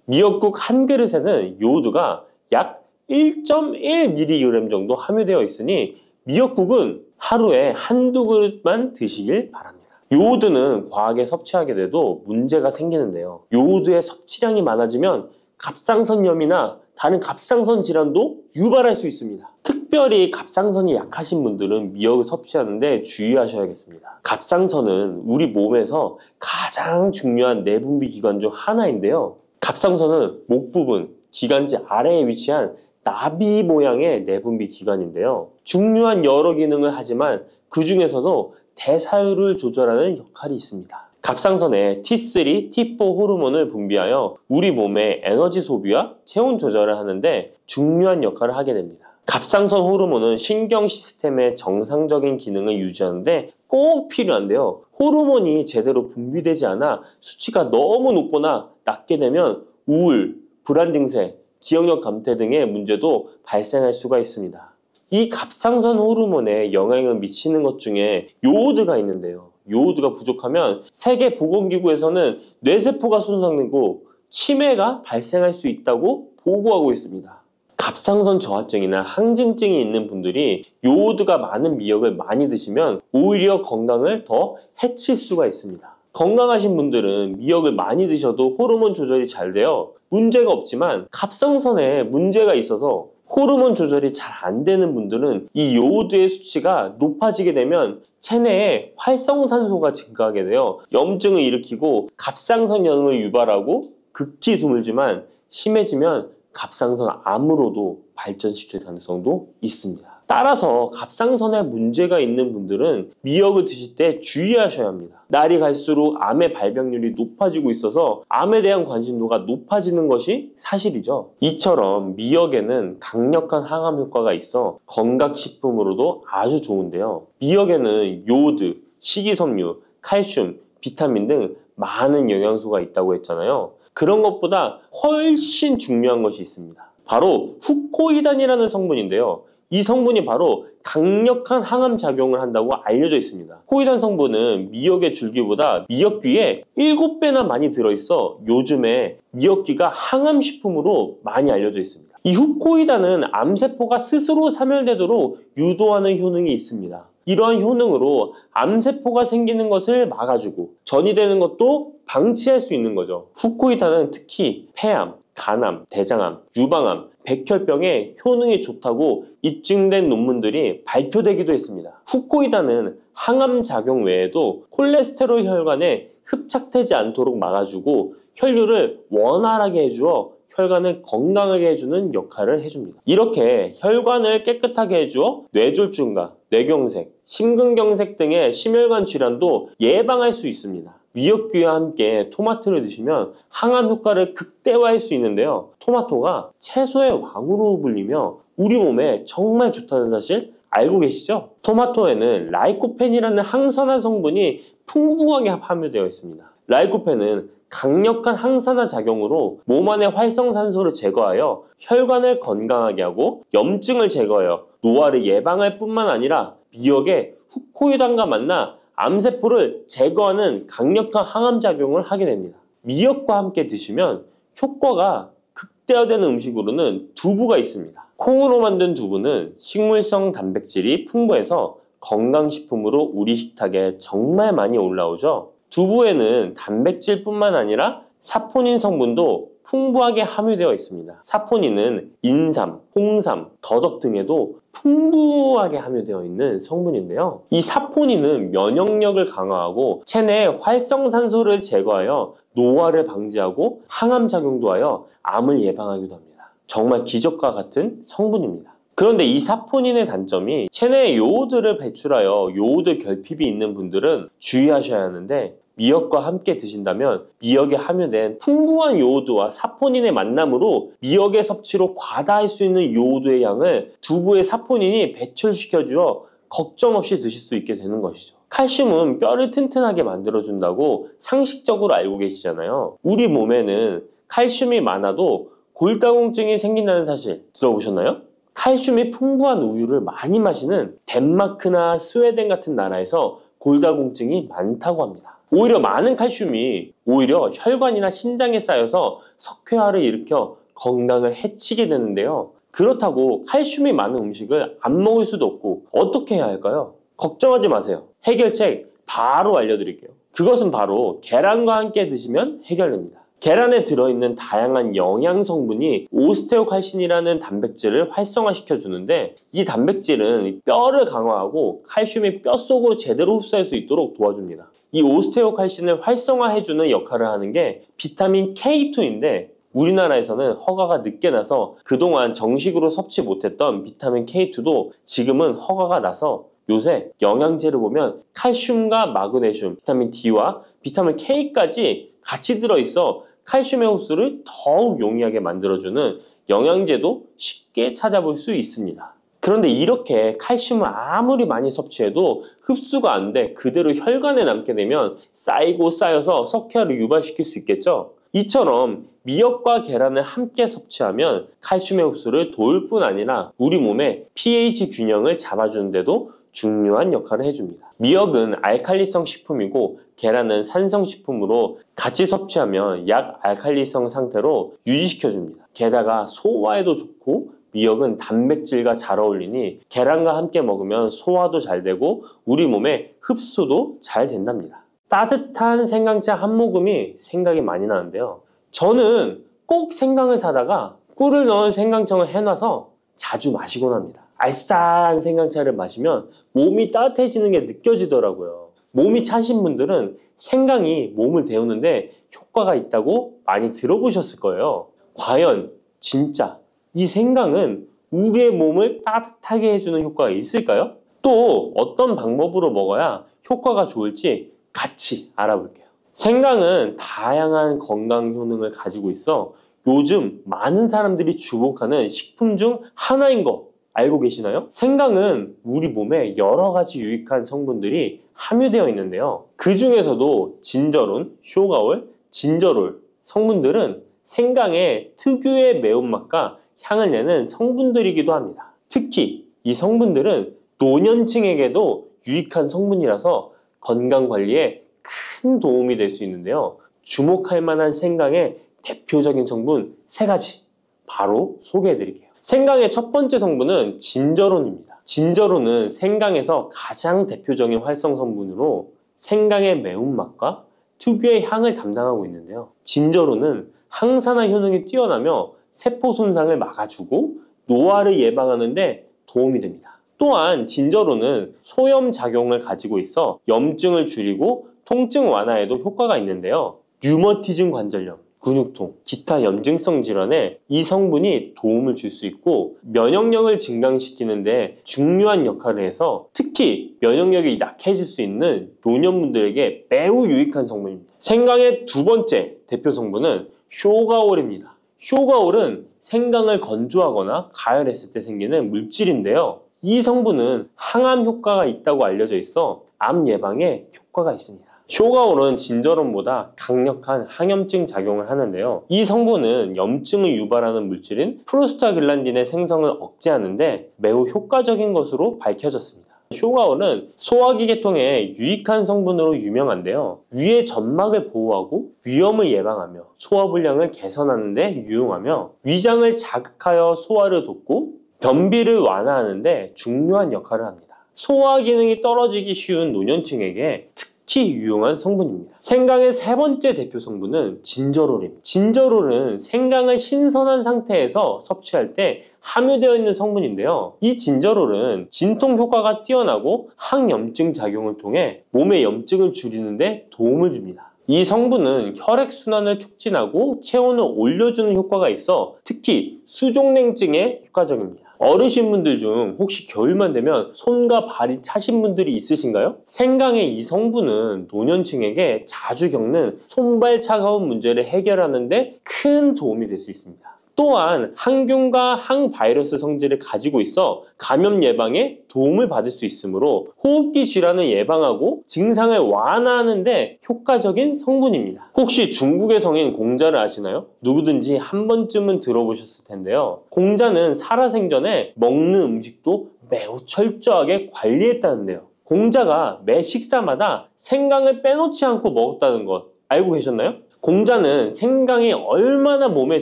미역국 한 그릇에는 요오드가 약 1.1mg 정도 함유되어 있으니 미역국은 하루에 한두 그릇만 드시길 바랍니다. 요오드는 과하게 섭취하게 돼도 문제가 생기는데요. 요오드의 섭취량이 많아지면 갑상선염이나 다른 갑상선 질환도 유발할 수 있습니다. 특별히 갑상선이 약하신 분들은 미역을 섭취하는데 주의하셔야겠습니다. 갑상선은 우리 몸에서 가장 중요한 내분비 기관 중 하나인데요. 갑상선은 목 부분, 기관지 아래에 위치한 나비 모양의 내분비 기관인데요. 중요한 여러 기능을 하지만 그 중에서도 대사율을 조절하는 역할이 있습니다. 갑상선에 T3, T4 호르몬을 분비하여 우리 몸의 에너지 소비와 체온 조절을 하는데 중요한 역할을 하게 됩니다. 갑상선 호르몬은 신경 시스템의 정상적인 기능을 유지하는데 꼭 필요한데요. 호르몬이 제대로 분비되지 않아 수치가 너무 높거나 낮게 되면 우울, 불안 증세, 기억력 감퇴 등의 문제도 발생할 수가 있습니다. 이 갑상선 호르몬에 영향을 미치는 것 중에 요오드가 있는데요. 요오드가 부족하면 세계보건기구에서는 뇌세포가 손상되고 치매가 발생할 수 있다고 보고하고 있습니다. 갑상선 저하증이나 항진증이 있는 분들이 요오드가 많은 미역을 많이 드시면 오히려 건강을 더 해칠 수가 있습니다. 건강하신 분들은 미역을 많이 드셔도 호르몬 조절이 잘 되어 문제가 없지만 갑상선에 문제가 있어서 호르몬 조절이 잘 안 되는 분들은 이 요오드의 수치가 높아지게 되면 체내에 활성산소가 증가하게 되어 염증을 일으키고 갑상선염을 유발하고 극히 드물지만 심해지면 갑상선암으로도 발전시킬 가능성도 있습니다. 따라서 갑상선에 문제가 있는 분들은 미역을 드실 때 주의하셔야 합니다. 날이 갈수록 암의 발병률이 높아지고 있어서 암에 대한 관심도가 높아지는 것이 사실이죠. 이처럼 미역에는 강력한 항암 효과가 있어 건강식품으로도 아주 좋은데요. 미역에는 요오드, 식이섬유, 칼슘, 비타민 등 많은 영양소가 있다고 했잖아요. 그런 것보다 훨씬 중요한 것이 있습니다. 바로 후코이단이라는 성분인데요. 이 성분이 바로 강력한 항암 작용을 한다고 알려져 있습니다. 후코이단 성분은 미역의 줄기보다 미역귀에 7배나 많이 들어있어 요즘에 미역귀가 항암식품으로 많이 알려져 있습니다. 이 후코이단은 암세포가 스스로 사멸되도록 유도하는 효능이 있습니다. 이러한 효능으로 암세포가 생기는 것을 막아주고 전이 되는 것도 방치할 수 있는 거죠. 후코이단은 특히 폐암, 간암, 대장암, 유방암, 백혈병에 효능이 좋다고 입증된 논문들이 발표되기도 했습니다. 후코이단은 항암 작용 외에도 콜레스테롤 혈관에 흡착되지 않도록 막아주고 혈류를 원활하게 해주어 혈관을 건강하게 해주는 역할을 해줍니다. 이렇게 혈관을 깨끗하게 해주어 뇌졸중과 뇌경색, 심근경색 등의 심혈관 질환도 예방할 수 있습니다. 미역귀와 함께 토마토를 드시면 항암 효과를 극대화할 수 있는데요. 토마토가 채소의 왕으로 불리며 우리 몸에 정말 좋다는 사실 알고 계시죠? 토마토에는 라이코펜이라는 항산화 성분이 풍부하게 함유되어 있습니다. 라이코펜은 강력한 항산화 작용으로 몸 안의 활성산소를 제거하여 혈관을 건강하게 하고 염증을 제거하여 노화를 예방할 뿐만 아니라 미역의 후코이단과 만나 암세포를 제거하는 강력한 항암작용을 하게 됩니다. 미역과 함께 드시면 효과가 극대화되는 음식으로는 두부가 있습니다. 콩으로 만든 두부는 식물성 단백질이 풍부해서 건강식품으로 우리 식탁에 정말 많이 올라오죠. 두부에는 단백질뿐만 아니라 사포닌 성분도 풍부하게 함유되어 있습니다. 사포닌은 인삼, 홍삼, 더덕 등에도 풍부하게 함유되어 있는 성분인데요. 이 사포닌은 면역력을 강화하고 체내에 활성산소를 제거하여 노화를 방지하고 항암 작용도 하여 암을 예방하기도 합니다. 정말 기적과 같은 성분입니다. 그런데 이 사포닌의 단점이 체내에 요오드를 배출하여 요오드 결핍이 있는 분들은 주의하셔야 하는데 미역과 함께 드신다면 미역에 함유된 풍부한 요오드와 사포닌의 만남으로 미역의 섭취로 과다할 수 있는 요오드의 양을 두부의 사포닌이 배출시켜주어 걱정 없이 드실 수 있게 되는 것이죠. 칼슘은 뼈를 튼튼하게 만들어준다고 상식적으로 알고 계시잖아요. 우리 몸에는 칼슘이 많아도 골다공증이 생긴다는 사실 들어보셨나요? 칼슘이 풍부한 우유를 많이 마시는 덴마크나 스웨덴 같은 나라에서 골다공증이 많다고 합니다. 오히려 많은 칼슘이 오히려 혈관이나 심장에 쌓여서 석회화를 일으켜 건강을 해치게 되는데요. 그렇다고 칼슘이 많은 음식을 안 먹을 수도 없고 어떻게 해야 할까요? 걱정하지 마세요. 해결책 바로 알려드릴게요. 그것은 바로 계란과 함께 드시면 해결됩니다. 계란에 들어있는 다양한 영양 성분이 오스테오칼신이라는 단백질을 활성화시켜 주는데 이 단백질은 뼈를 강화하고 칼슘이 뼛속으로 제대로 흡수할 수 있도록 도와줍니다. 이 오스테오칼신을 활성화해주는 역할을 하는 게 비타민 K2인데 우리나라에서는 허가가 늦게 나서 그동안 정식으로 섭취 못했던 비타민 K2도 지금은 허가가 나서 요새 영양제를 보면 칼슘과 마그네슘, 비타민 D와 비타민 K까지 같이 들어있어 칼슘의 흡수를 더욱 용이하게 만들어주는 영양제도 쉽게 찾아볼 수 있습니다. 그런데 이렇게 칼슘을 아무리 많이 섭취해도 흡수가 안 돼 그대로 혈관에 남게 되면 쌓이고 쌓여서 석회화를 유발시킬 수 있겠죠? 이처럼 미역과 계란을 함께 섭취하면 칼슘의 흡수를 도울 뿐 아니라 우리 몸의 pH 균형을 잡아주는 데도 중요한 역할을 해줍니다. 미역은 알칼리성 식품이고 계란은 산성 식품으로 같이 섭취하면 약 알칼리성 상태로 유지시켜줍니다. 게다가 소화에도 좋고 미역은 단백질과 잘 어울리니 계란과 함께 먹으면 소화도 잘 되고 우리 몸의 흡수도 잘 된답니다. 따뜻한 생강차 한 모금이 생각이 많이 나는데요. 저는 꼭 생강을 사다가 꿀을 넣은 생강청을 해놔서 자주 마시곤 합니다. 알싸한 생강차를 마시면 몸이 따뜻해지는 게 느껴지더라고요. 몸이 차신 분들은 생강이 몸을 데우는데 효과가 있다고 많이 들어보셨을 거예요. 과연 진짜 이 생강은 우리의 몸을 따뜻하게 해주는 효과가 있을까요? 또 어떤 방법으로 먹어야 효과가 좋을지 같이 알아볼게요. 생강은 다양한 건강 효능을 가지고 있어 요즘 많은 사람들이 주목하는 식품 중 하나인 거 알고 계시나요? 생강은 우리 몸에 여러 가지 유익한 성분들이 함유되어 있는데요. 그 중에서도 진저론, 쇼가올, 진저롤 성분들은 생강의 특유의 매운맛과 향을 내는 성분들이기도 합니다. 특히 이 성분들은 노년층에게도 유익한 성분이라서 건강관리에 큰 도움이 될 수 있는데요. 주목할 만한 생강의 대표적인 성분 3가지 바로 소개해 드릴게요. 생강의 첫 번째 성분은 진저론입니다. 진저론은 생강에서 가장 대표적인 활성 성분으로 생강의 매운맛과 특유의 향을 담당하고 있는데요. 진저론은 항산화 효능이 뛰어나며 세포 손상을 막아주고 노화를 예방하는 데 도움이 됩니다. 또한 진저론은 소염 작용을 가지고 있어 염증을 줄이고 통증 완화에도 효과가 있는데요. 류머티즘 관절염, 근육통, 기타 염증성 질환에 이 성분이 도움을 줄 수 있고 면역력을 증강시키는 데 중요한 역할을 해서 특히 면역력이 약해질 수 있는 노년분들에게 매우 유익한 성분입니다. 생강의 두 번째 대표 성분은 쇼가올입니다. 쇼가올은 생강을 건조하거나 가열했을 때 생기는 물질인데요. 이 성분은 항암 효과가 있다고 알려져 있어 암 예방에 효과가 있습니다. 쇼가올은 진저론보다 강력한 항염증 작용을 하는데요. 이 성분은 염증을 유발하는 물질인 프로스타글란딘의 생성을 억제하는데 매우 효과적인 것으로 밝혀졌습니다. 쇼가올은 소화기 계통에 유익한 성분으로 유명한데요. 위의 점막을 보호하고 위염을 예방하며 소화불량을 개선하는 데 유용하며 위장을 자극하여 소화를 돕고 변비를 완화하는 데 중요한 역할을 합니다. 소화 기능이 떨어지기 쉬운 노년층에게 특히 유용한 성분입니다. 생강의 세 번째 대표 성분은 진저롤입니다. 진저롤은 생강을 신선한 상태에서 섭취할 때 함유되어 있는 성분인데요. 이 진저롤은 진통 효과가 뛰어나고 항염증 작용을 통해 몸의 염증을 줄이는 데 도움을 줍니다. 이 성분은 혈액순환을 촉진하고 체온을 올려주는 효과가 있어 특히 수족냉증에 효과적입니다. 어르신분들 중 혹시 겨울만 되면 손과 발이 차신 분들이 있으신가요? 생강의 이 성분은 노년층에게 자주 겪는 손발 차가운 문제를 해결하는 데 큰 도움이 될 수 있습니다. 또한 항균과 항바이러스 성질을 가지고 있어 감염 예방에 도움을 받을 수 있으므로 호흡기 질환을 예방하고 증상을 완화하는 데 효과적인 성분입니다. 혹시 중국의 성인 공자를 아시나요? 누구든지 한 번쯤은 들어보셨을 텐데요. 공자는 살아생전에 먹는 음식도 매우 철저하게 관리했다는데요. 공자가 매 식사마다 생강을 빼놓지 않고 먹었다는 것 알고 계셨나요? 공자는 생강이 얼마나 몸에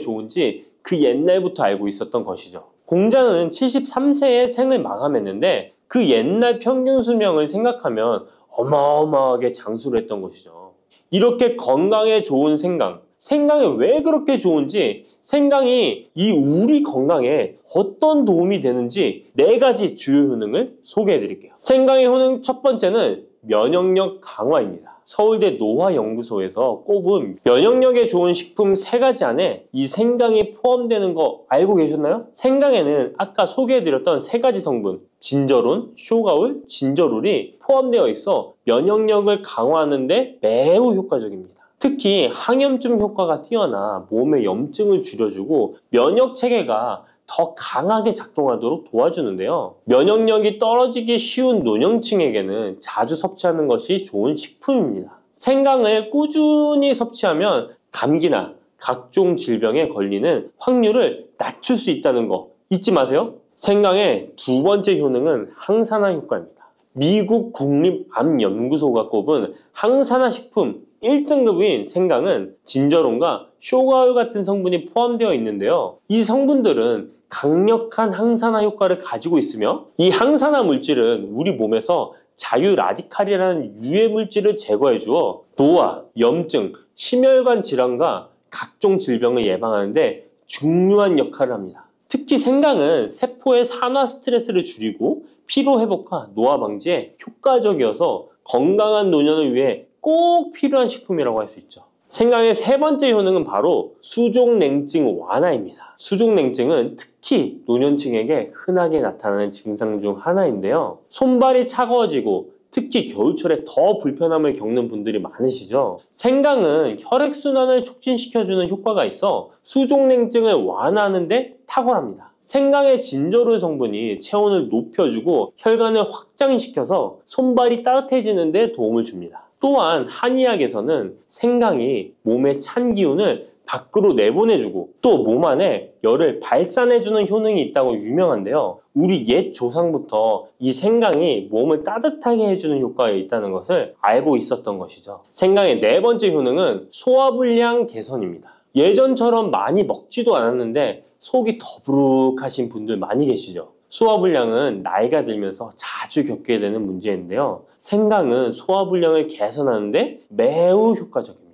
좋은지 그 옛날부터 알고 있었던 것이죠. 공자는 73세에 생을 마감했는데 그 옛날 평균 수명을 생각하면 어마어마하게 장수를 했던 것이죠. 이렇게 건강에 좋은 생강, 생강이 왜 그렇게 좋은지, 생강이 이 우리 건강에 어떤 도움이 되는지 4가지 주요 효능을 소개해 드릴게요. 생강의 효능 첫 번째는 면역력 강화입니다. 서울대 노화연구소에서 꼽은 면역력에 좋은 식품 3가지 안에 이 생강이 포함되는 거 알고 계셨나요? 생강에는 아까 소개해드렸던 3가지 성분 진저론, 쇼가올, 진저롤이 포함되어 있어 면역력을 강화하는 데 매우 효과적입니다. 특히 항염증 효과가 뛰어나 몸의 염증을 줄여주고 면역체계가 더 강하게 작동하도록 도와주는데요. 면역력이 떨어지기 쉬운 노년층에게는 자주 섭취하는 것이 좋은 식품입니다. 생강을 꾸준히 섭취하면 감기나 각종 질병에 걸리는 확률을 낮출 수 있다는 거 잊지 마세요. 생강의 두 번째 효능은 항산화 효과입니다. 미국 국립암연구소가 꼽은 항산화 식품 1등급인 생강은 진저론과 쇼가올 같은 성분이 포함되어 있는데요. 이 성분들은 강력한 항산화 효과를 가지고 있으며 이 항산화 물질은 우리 몸에서 자유 라디칼이라는 유해 물질을 제거해 주어 노화, 염증, 심혈관 질환과 각종 질병을 예방하는 데 중요한 역할을 합니다. 특히 생강은 세포의 산화 스트레스를 줄이고 피로 회복과 노화 방지에 효과적이어서 건강한 노년을 위해 꼭 필요한 식품이라고 할 수 있죠. 생강의 세 번째 효능은 바로 수족냉증 완화입니다. 수족냉증은 특히 노년층에게 흔하게 나타나는 증상 중 하나인데요. 손발이 차가워지고 특히 겨울철에 더 불편함을 겪는 분들이 많으시죠. 생강은 혈액순환을 촉진시켜주는 효과가 있어 수족냉증을 완화하는 데 탁월합니다. 생강의 진저롤 성분이 체온을 높여주고 혈관을 확장시켜서 손발이 따뜻해지는 데 도움을 줍니다. 또한 한의학에서는 생강이 몸의 찬 기운을 밖으로 내보내주고 또 몸 안에 열을 발산해주는 효능이 있다고 유명한데요. 우리 옛 조상부터 이 생강이 몸을 따뜻하게 해주는 효과가 있다는 것을 알고 있었던 것이죠. 생강의 네 번째 효능은 소화불량 개선입니다. 예전처럼 많이 먹지도 않았는데 속이 더부룩하신 분들 많이 계시죠. 소화불량은 나이가 들면서 자주 겪게 되는 문제인데요. 생강은 소화불량을 개선하는데 매우 효과적입니다.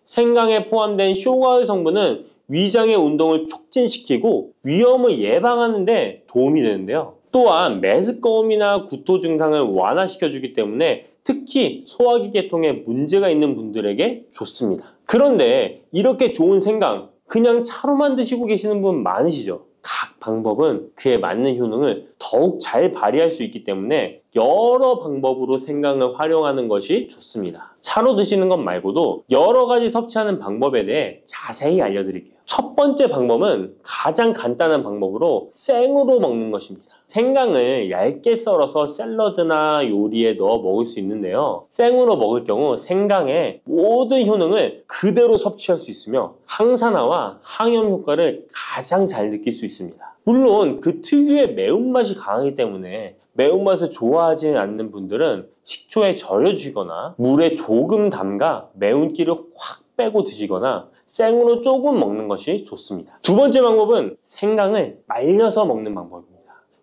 생강에 포함된 쇼가을 성분은 위장의 운동을 촉진시키고 위염을 예방하는 데 도움이 되는데요. 또한 메스꺼움이나 구토 증상을 완화시켜주기 때문에 특히 소화기 계통에 문제가 있는 분들에게 좋습니다. 그런데 이렇게 좋은 생강 그냥 차로만 드시고 계시는 분 많으시죠? 각 방법은 그에 맞는 효능을 더욱 잘 발휘할 수 있기 때문에 여러 방법으로 생강을 활용하는 것이 좋습니다. 차로 드시는 것 말고도 여러 가지 섭취하는 방법에 대해 자세히 알려드릴게요. 첫 번째 방법은 가장 간단한 방법으로 생으로 먹는 것입니다. 생강을 얇게 썰어서 샐러드나 요리에 넣어 먹을 수 있는데요. 생으로 먹을 경우 생강의 모든 효능을 그대로 섭취할 수 있으며 항산화와 항염 효과를 가장 잘 느낄 수 있습니다. 물론 그 특유의 매운맛이 강하기 때문에 매운맛을 좋아하지 않는 분들은 식초에 절여주시거나 물에 조금 담가 매운기를 확 빼고 드시거나 생으로 조금 먹는 것이 좋습니다. 두 번째 방법은 생강을 말려서 먹는 방법입니다.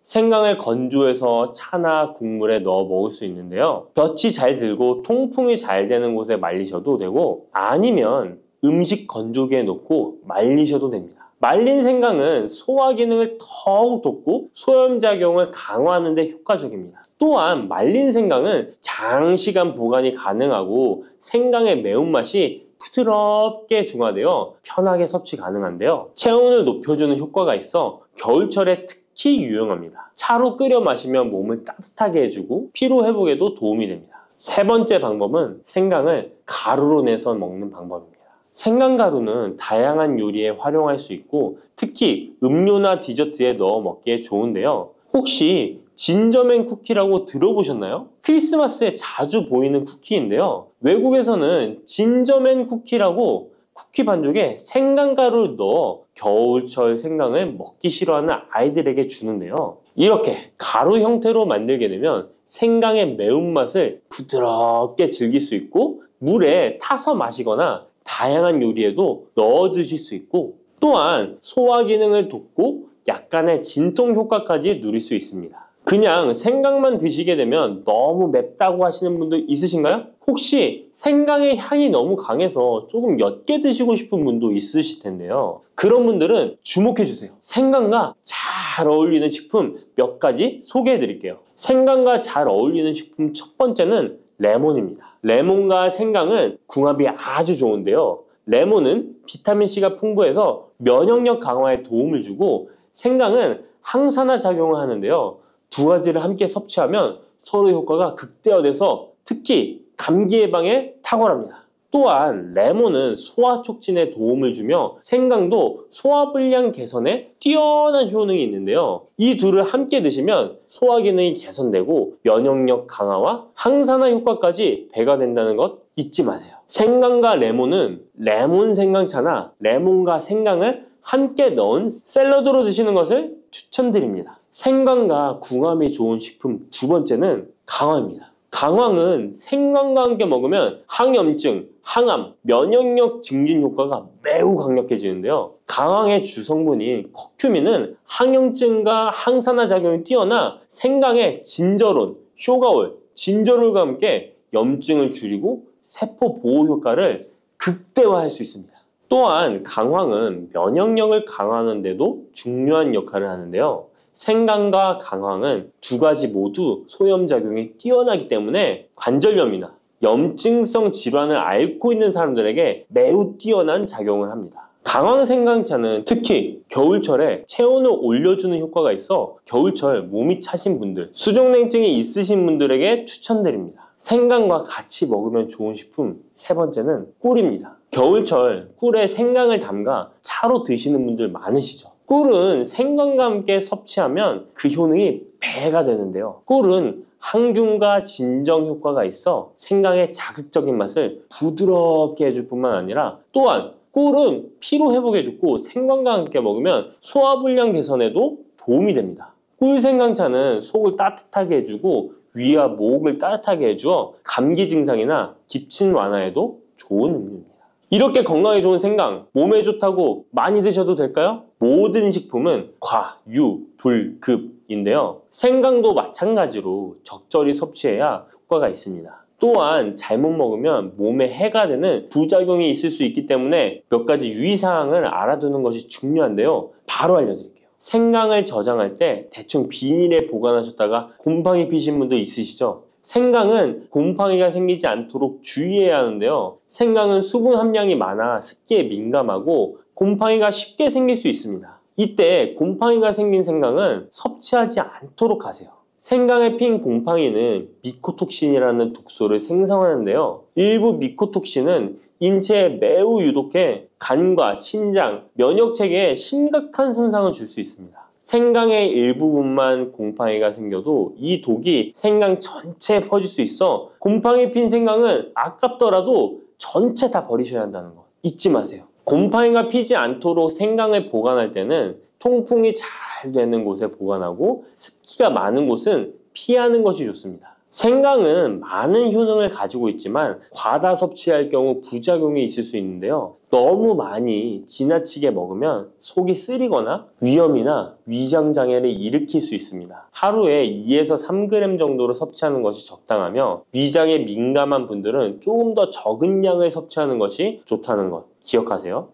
생강을 건조해서 차나 국물에 넣어 먹을 수 있는데요. 볕이 잘 들고 통풍이 잘 되는 곳에 말리셔도 되고 아니면 음식 건조기에 넣고 말리셔도 됩니다. 말린 생강은 소화 기능을 더욱 돋고 소염작용을 강화하는 데 효과적입니다. 또한 말린 생강은 장시간 보관이 가능하고 생강의 매운맛이 부드럽게 중화되어 편하게 섭취 가능한데요. 체온을 높여주는 효과가 있어 겨울철에 특히 유용합니다. 차로 끓여 마시면 몸을 따뜻하게 해주고 피로 회복에도 도움이 됩니다. 세 번째 방법은 생강을 가루로 내서 먹는 방법입니다. 생강가루는 다양한 요리에 활용할 수 있고 특히 음료나 디저트에 넣어 먹기에 좋은데요. 혹시 진저맨 쿠키라고 들어보셨나요? 크리스마스에 자주 보이는 쿠키인데요. 외국에서는 진저맨 쿠키라고 쿠키 반죽에 생강가루를 넣어 겨울철 생강을 먹기 싫어하는 아이들에게 주는데요. 이렇게 가루 형태로 만들게 되면 생강의 매운맛을 부드럽게 즐길 수 있고 물에 타서 마시거나 다양한 요리에도 넣어 드실 수 있고 또한 소화 기능을 돕고 약간의 진통 효과까지 누릴 수 있습니다. 그냥 생강만 드시게 되면 너무 맵다고 하시는 분들 있으신가요? 혹시 생강의 향이 너무 강해서 조금 옅게 드시고 싶은 분도 있으실 텐데요. 그런 분들은 주목해 주세요. 생강과 잘 어울리는 식품 몇 가지 소개해 드릴게요. 생강과 잘 어울리는 식품 첫 번째는 레몬입니다. 레몬과 생강은 궁합이 아주 좋은데요. 레몬은 비타민C가 풍부해서 면역력 강화에 도움을 주고 생강은 항산화 작용을 하는데요. 두 가지를 함께 섭취하면 서로 효과가 극대화돼서 특히 감기 예방에 탁월합니다. 또한 레몬은 소화 촉진에 도움을 주며 생강도 소화불량 개선에 뛰어난 효능이 있는데요. 이 둘을 함께 드시면 소화 기능이 개선되고 면역력 강화와 항산화 효과까지 배가 된다는 것 잊지 마세요. 생강과 레몬은 레몬 생강차나 레몬과 생강을 함께 넣은 샐러드로 드시는 것을 추천드립니다. 생강과 궁합이 좋은 식품 두 번째는 강황입니다. 강황은 생강과 함께 먹으면 항염증, 항암, 면역력 증진 효과가 매우 강력해지는데요. 강황의 주성분인 커큐민은 항염증과 항산화 작용이 뛰어나 생강의 진저론, 쇼가올, 진저롤과 함께 염증을 줄이고 세포 보호 효과를 극대화할 수 있습니다. 또한 강황은 면역력을 강화하는 데도 중요한 역할을 하는데요. 생강과 강황은 두 가지 모두 소염작용이 뛰어나기 때문에 관절염이나 염증성 질환을 앓고 있는 사람들에게 매우 뛰어난 작용을 합니다. 강황 생강차는 특히 겨울철에 체온을 올려주는 효과가 있어 겨울철 몸이 차신 분들, 수족냉증이 있으신 분들에게 추천드립니다. 생강과 같이 먹으면 좋은 식품 세 번째는 꿀입니다. 겨울철 꿀에 생강을 담가 차로 드시는 분들 많으시죠? 꿀은 생강과 함께 섭취하면 그 효능이 배가 되는데요. 꿀은 항균과 진정 효과가 있어 생강의 자극적인 맛을 부드럽게 해줄 뿐만 아니라 또한 꿀은 피로 회복해 주고 생강과 함께 먹으면 소화불량 개선에도 도움이 됩니다. 꿀 생강차는 속을 따뜻하게 해주고 위와 목을 따뜻하게 해주어 감기 증상이나 기침 완화에도 좋은 음료입니다. 이렇게 건강에 좋은 생강, 몸에 좋다고 많이 드셔도 될까요? 모든 식품은 과, 유, 불, 급인데요. 생강도 마찬가지로 적절히 섭취해야 효과가 있습니다. 또한 잘못 먹으면 몸에 해가 되는 부작용이 있을 수 있기 때문에 몇 가지 유의사항을 알아두는 것이 중요한데요. 바로 알려드릴게요. 생강을 저장할 때 대충 비닐에 보관하셨다가 곰팡이 피신 분도 있으시죠? 생강은 곰팡이가 생기지 않도록 주의해야 하는데요. 생강은 수분 함량이 많아 습기에 민감하고 곰팡이가 쉽게 생길 수 있습니다. 이때 곰팡이가 생긴 생강은 섭취하지 않도록 하세요. 생강에 핀 곰팡이는 미코톡신이라는 독소를 생성하는데요. 일부 미코톡신은 인체에 매우 유독해 간과 신장, 면역체계에 심각한 손상을 줄 수 있습니다. 생강의 일부분만 곰팡이가 생겨도 이 독이 생강 전체에 퍼질 수 있어 곰팡이 핀 생강은 아깝더라도 전체 다 버리셔야 한다는 거 잊지 마세요. 곰팡이가 피지 않도록 생강을 보관할 때는 통풍이 잘 되는 곳에 보관하고 습기가 많은 곳은 피하는 것이 좋습니다. 생강은 많은 효능을 가지고 있지만 과다 섭취할 경우 부작용이 있을 수 있는데요. 너무 많이 지나치게 먹으면 속이 쓰리거나 위염이나 위장장애를 일으킬 수 있습니다. 하루에 2에서 3g 정도로 섭취하는 것이 적당하며 위장에 민감한 분들은 조금 더 적은 양을 섭취하는 것이 좋다는 것 기억하세요.